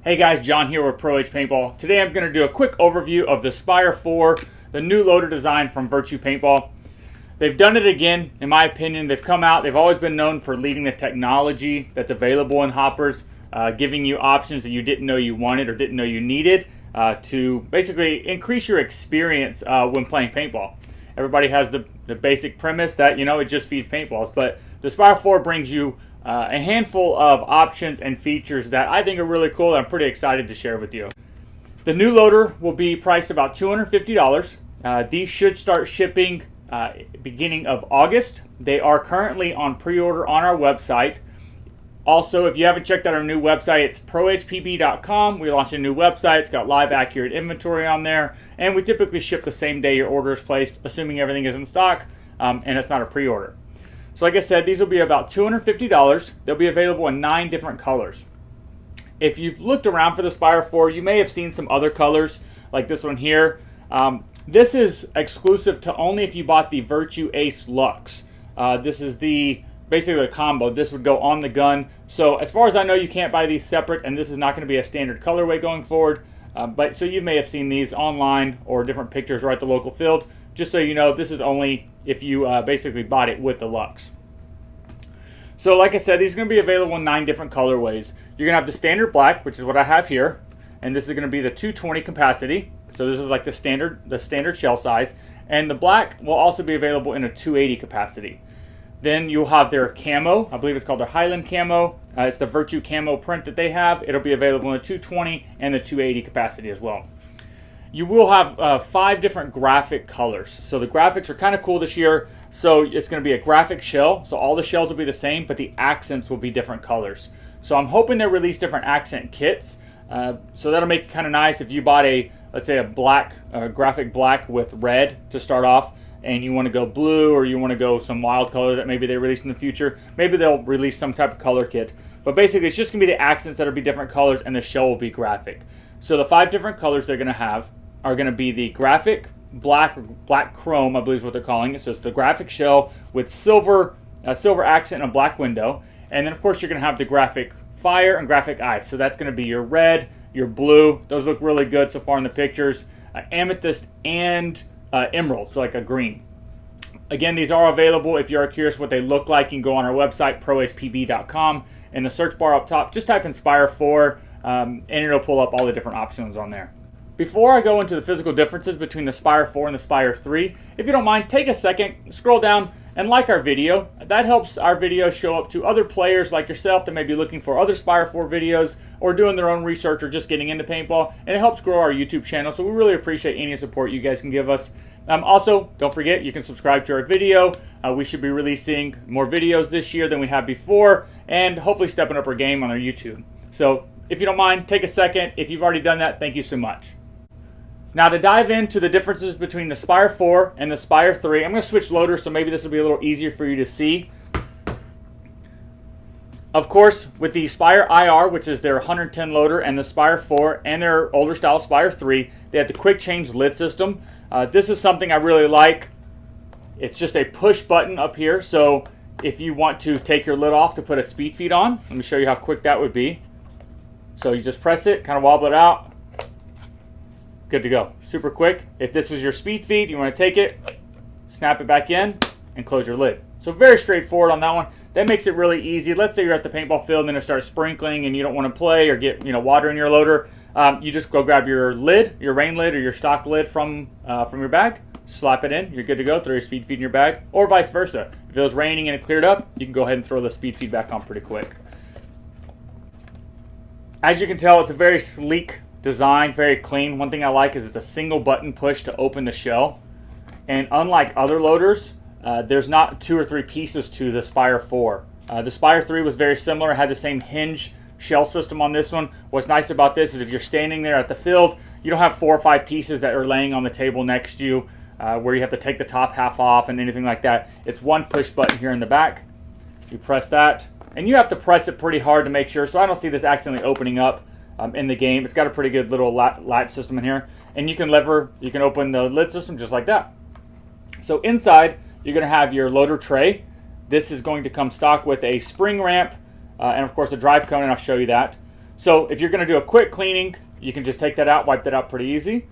Hey guys, John here with Pro H Paintball. Today I'm going to do a quick overview of the Spire IV, the new loader design from Virtue Paintball. They've done it again, in my opinion. They've come out, they've always been known for leading the technology that's available in hoppers, giving you options that you didn't know you wanted or didn't know you needed to basically increase your experience when playing paintball. Everybody has the basic premise that, it just feeds paintballs, but the Spire IV brings you a handful of options and features that I think are really cool that I'm pretty excited to share with you. The new loader will be priced about $250. These should start shipping beginning of August. They are currently on pre-order on our website. Also, if you haven't checked out our new website, it's prohpb.com. We launched a new website. It's got live accurate inventory on there, and we typically ship the same day your order is placed, assuming everything is in stock and it's not a pre-order. So like I said, these will be about $250. They'll be available in 9 different colors. If you've looked around for the Spire IV, you may have seen some other colors, like this one here. This is exclusive to only if you bought the Virtue Ace Luxe. This is basically the combo. This would go on the gun. So as far as I know, you can't buy these separate, and this is not going to be a standard colorway going forward. So you may have seen these online or different pictures right at the local field. Just so you know, this is only if you basically bought it with the Luxe. So like I said, these are going to be available in 9 different colorways. You're going to have the standard black, which is what I have here, and this is going to be the 220 capacity. So this is like the standard shell size, and the black will also be available in a 280 capacity. Then you'll have their camo. I believe it's called their Highland camo. It's the Virtue camo print that they have. It'll be available in the 220 and the 280 capacity as well. You will have 5 different graphic colors. So the graphics are kind of cool this year. So it's going to be a graphic shell. So all the shells will be the same, but the accents will be different colors. So I'm hoping they release different accent kits. So that'll make it kind of nice if you bought let's say a black, graphic black with red to start off, and you want to go blue, or you want to go some wild color that maybe they release in the future. Maybe they'll release some type of color kit. But basically it's just going to be the accents that'll be different colors, and the shell will be graphic. So the 5 different colors they're going to have are going to be the graphic black chrome, I believe is what they're calling it. So it's the graphic shell with silver accent and a black window. And then of course you're going to have the graphic fire and graphic ice. So that's going to be your red, your blue. Those look really good so far in the pictures. Amethyst and emerald, so like a green. Again, these are available. If you are curious what they look like, you can go on our website, prohpb.com. In the search bar up top, just type in Spire IV, and it'll pull up all the different options on there. Before I go into the physical differences between the Spire IV and the Spire III, if you don't mind, take a second, scroll down, and like our video. That helps our videos show up to other players like yourself that may be looking for other Spire IV videos or doing their own research or just getting into paintball, and it helps grow our YouTube channel, so we really appreciate any support you guys can give us. Also, don't forget, you can subscribe to our video. We should be releasing more videos this year than we have before, and hopefully stepping up our game on our YouTube. So if you don't mind, take a second. If you've already done that, thank you so much. Now to dive into the differences between the Spire IV and the Spire III, I'm going to switch loaders, so maybe this will be a little easier for you to see. Of course, with the Spire IR, which is their 110 loader, and the Spire IV and their older style Spire III, they have the quick change lid system. This is something I really like. It's just a push button up here, so if you want to take your lid off to put a speed feed on, let me show you how quick that would be. So you just press it, kind of wobble it out. Good to go. Super quick. If this is your speed feed, you want to take it, snap it back in, and close your lid. So very straightforward on that one. That makes it really easy. Let's say you're at the paintball field and it starts sprinkling and you don't want to play or get water in your loader. You just go grab your lid, your rain lid or your stock lid from your bag, slap it in, you're good to go, throw your speed feed in your bag, or vice versa. If it was raining and it cleared up, you can go ahead and throw the speed feed back on pretty quick. As you can tell, it's a very sleek design, very clean. One thing I like is it's a single button push to open the shell. And unlike other loaders, there's not 2 or 3 pieces to the Spire IV. The Spire III was very similar. It had the same hinge shell system on this one. What's nice about this is if you're standing there at the field, you don't have 4 or 5 pieces that are laying on the table next to you where you have to take the top half off and anything like that. It's one push button here in the back. You press that, and you have to press it pretty hard to make sure. So I don't see this accidentally opening up in the game. It's got a pretty good little latch system in here, and you can open the lid system just like that. So inside, you're going to have your loader tray. This is going to come stock with a spring ramp and of course the drive cone, and I'll show you that. So if you're going to do a quick cleaning, you can just take that out, wipe that out pretty easy.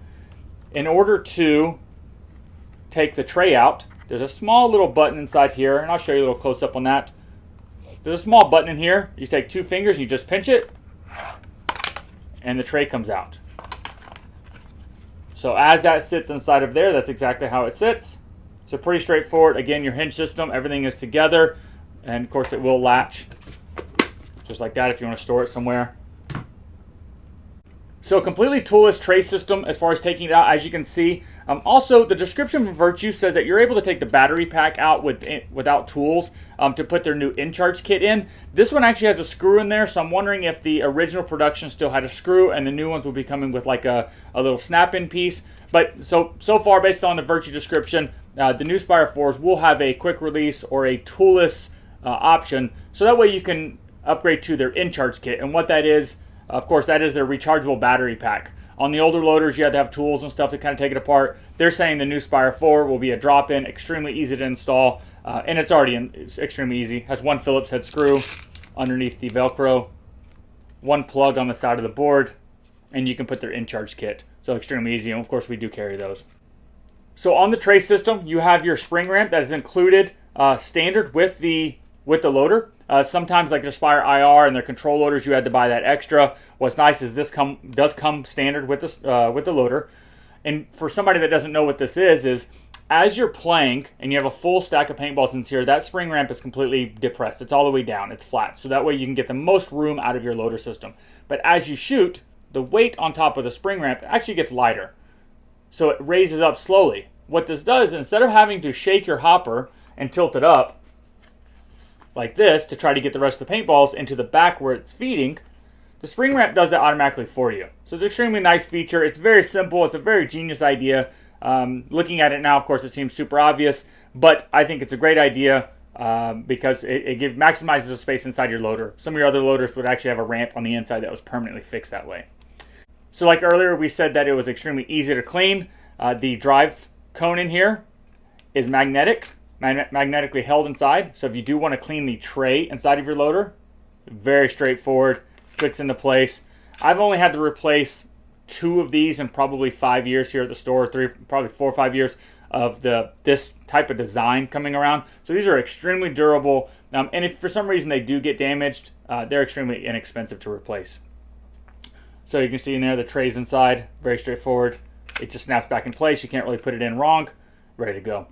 In order to take the tray out, there's a small little button inside here, and I'll show you a little close up on that. There's a small button in here. You take 2 fingers, you just pinch it, and the tray comes out. So as that sits inside of there, that's exactly how it sits. So pretty straightforward. Again, your hinge system, everything is together, and of course it will latch just like that if you want to store it somewhere. So a completely toolless tray system as far as taking it out, as you can see. Also, the description from Virtue said that you're able to take the battery pack out without tools to put their new in-charge kit in. This one actually has a screw in there, so I'm wondering if the original production still had a screw and the new ones will be coming with like a little snap-in piece. But so far, based on the Virtue description, the new Spire 4s will have a quick release or a toolless option, so that way you can upgrade to their in-charge kit. And what that is, of course, that is their rechargeable battery pack. On the older loaders, you had to have tools and stuff to kind of take it apart. They're saying the new Spire 4 will be a drop-in, extremely easy to install, and it's it's extremely easy. Has 1 Phillips head screw underneath the Velcro, 1 plug on the side of the board, and you can put their in-charge kit. So extremely easy, and of course we do carry those. So on the tray system, you have your spring ramp that is included standard with the loader. Sometimes, like the Spire IR and their control loaders, you had to buy that extra. What's nice is this does come standard with the loader. And for somebody that doesn't know what this is as you're playing and you have a full stack of paintballs in here, that spring ramp is completely depressed. It's all the way down. It's flat. So that way you can get the most room out of your loader system. But as you shoot, the weight on top of the spring ramp actually gets lighter. So it raises up slowly. What this does, instead of having to shake your hopper and tilt it up like this to try to get the rest of the paintballs into the back where it's feeding, the spring ramp does that automatically for you. So it's an extremely nice feature. It's very simple. It's a very genius idea. Looking at it now, of course, it seems super obvious, but I think it's a great idea because it maximizes the space inside your loader. Some of your other loaders would actually have a ramp on the inside that was permanently fixed that way. So like earlier, we said that it was extremely easy to clean. The drive cone in here is magnetically held inside. So if you do want to clean the tray inside of your loader, very straightforward, clicks into place. I've only had to replace 2 of these in probably 5 years here at the store, probably 4 or 5 years of this type of design coming around. So these are extremely durable, and if for some reason they do get damaged, they're extremely inexpensive to replace. So you can see in there the tray's inside, very straightforward. It just snaps back in place. You can't really put it in wrong. Ready to go.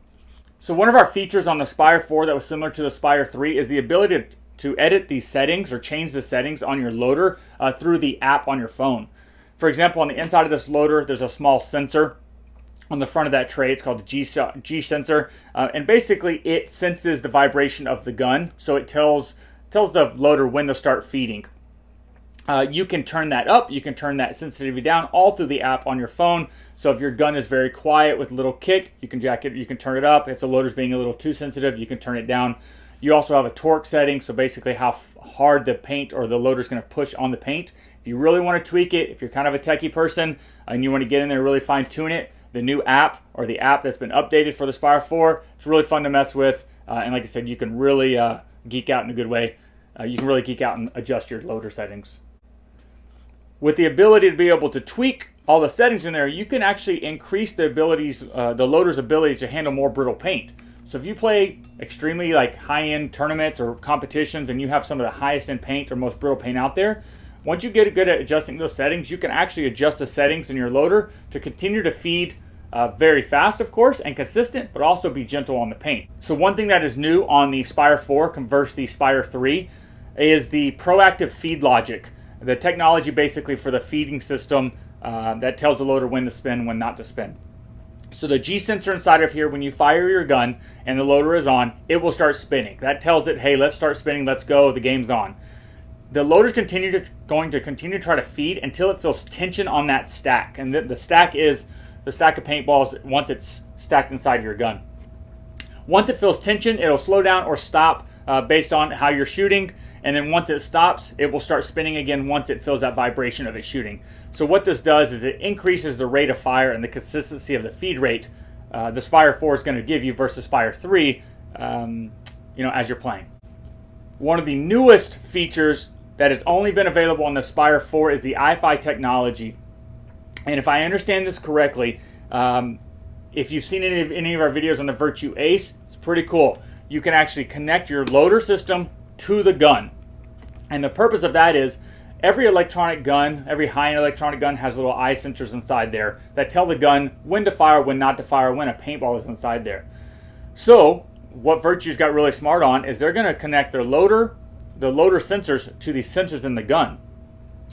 So one of our features on the Spire 4 that was similar to the Spire 3 is the ability to edit the settings or change the settings on your loader through the app on your phone. For example, on the inside of this loader, there's a small sensor on the front of that tray. It's called the G sensor, and basically it senses the vibration of the gun, so it tells the loader when to start feeding. You can turn that up, you can turn that sensitivity down, all through the app on your phone. So if your gun is very quiet with a little kick, you can jack it, you can turn it up. If the loader's being a little too sensitive, you can turn it down. You also have a torque setting, so basically how hard the paint or the loader's going to push on the paint. If you really want to tweak it, if you're kind of a techie person and you want to get in there and really fine tune it, the new app or the app that's been updated for the Spire 4, it's really fun to mess with. And like I said, you can really geek out in a good way. You can really geek out and adjust your loader settings. With the ability to be able to tweak all the settings in there, you can actually increase the loader's ability to handle more brittle paint. So if you play extremely like high-end tournaments or competitions and you have some of the highest end paint or most brittle paint out there, once you get good at adjusting those settings, you can actually adjust the settings in your loader to continue to feed very fast, of course, and consistent, but also be gentle on the paint. So one thing that is new on the Spire 4 versus the Spire 3 is the proactive feed logic. The technology basically for the feeding system that tells the loader when to spin, when not to spin. So the G sensor inside of here, when you fire your gun and the loader is on, it will start spinning. That tells it, hey, let's start spinning, let's go, the game's on. The loader's going to continue to try to feed until it feels tension on that stack. And the stack is the stack of paintballs once it's stacked inside your gun. Once it feels tension, it'll slow down or stop based on how you're shooting. And then once it stops, it will start spinning again once it feels that vibration of it shooting. So what this does is it increases the rate of fire and the consistency of the feed rate the Spire 4 is going to give you versus Spire 3 as you're playing. One of the newest features that has only been available on the Spire IV is the iFi technology. And if I understand this correctly, if you've seen any of our videos on the Virtue Ace, it's pretty cool. You can actually connect your loader system to the gun. And the purpose of that is every electronic gun, every high-end electronic gun has little eye sensors inside there that tell the gun when to fire, when not to fire, when a paintball is inside there. So what Virtue's got really smart on is they're going to connect their loader sensors to the sensors in the gun.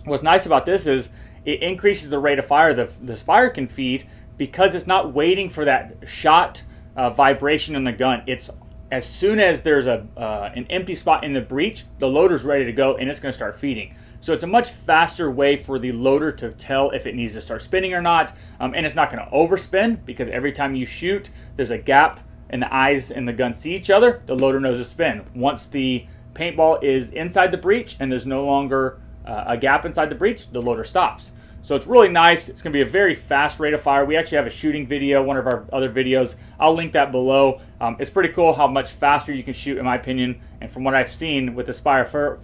What's nice about this is it increases the rate of fire the Spire can feed because it's not waiting for that shot vibration in the gun. It's as soon as there's an empty spot in the breech, the loader's ready to go and it's going to start feeding. So it's a much faster way for the loader to tell if it needs to start spinning or not. And it's not going to overspin because every time you shoot, there's a gap and the eyes in the gun see each other. The loader knows to spin. Once the paintball is inside the breech and there's no longer a gap inside the breech, the loader stops. So it's really nice. It's going to be a very fast rate of fire. We actually have a shooting video, one of our other videos. I'll link that below. It's pretty cool how much faster you can shoot, in my opinion, and from what I've seen with the Spire IV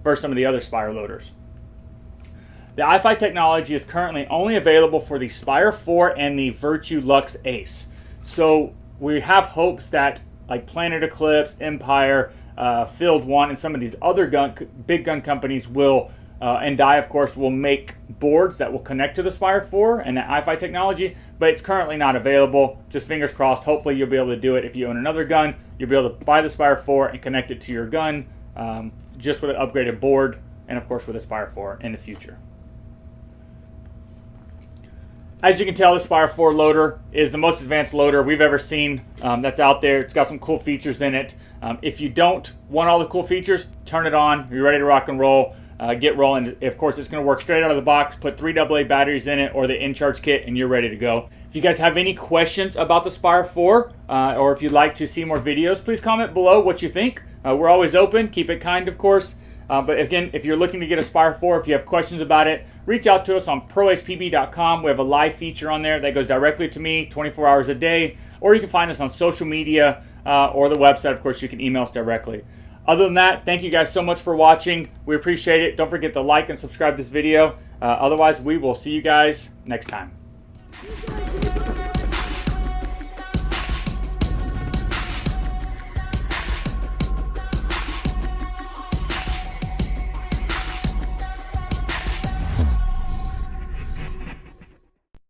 versus some of the other Spire loaders. The iFi technology is currently only available for the Spire IV and the Virtue Lux Ace. So we have hopes that like Planet Eclipse, Empire, Field One, and some of these other big gun companies will, and Dye, of course, will make boards that will connect to the Spire IV and the iFi technology, but it's currently not available. Just fingers crossed. Hopefully you'll be able to do it. If you own another gun, you'll be able to buy the Spire IV and connect it to your gun just with an upgraded board and, of course, with a Spire IV in the future. As you can tell, the Spire IV loader is the most advanced loader we've ever seen that's out there. It's got some cool features in it. If you don't want all the cool features, turn it on. You're ready to rock and roll. Get rolling. Of course, it's going to work straight out of the box. Put 3 AA batteries in it or the in-charge kit, and you're ready to go. If you guys have any questions about the Spire IV, or if you'd like to see more videos, please comment below what you think. We're always open. Keep it kind, of course. But again, if you're looking to get a Spire IV, if you have questions about it, reach out to us on prohpb.com. We have a live feature on there that goes directly to me 24 hours a day. Or you can find us on social media or the website. Of course, you can email us directly. Other than that, thank you guys so much for watching. We appreciate it. Don't forget to like and subscribe this video. Otherwise, we will see you guys next time.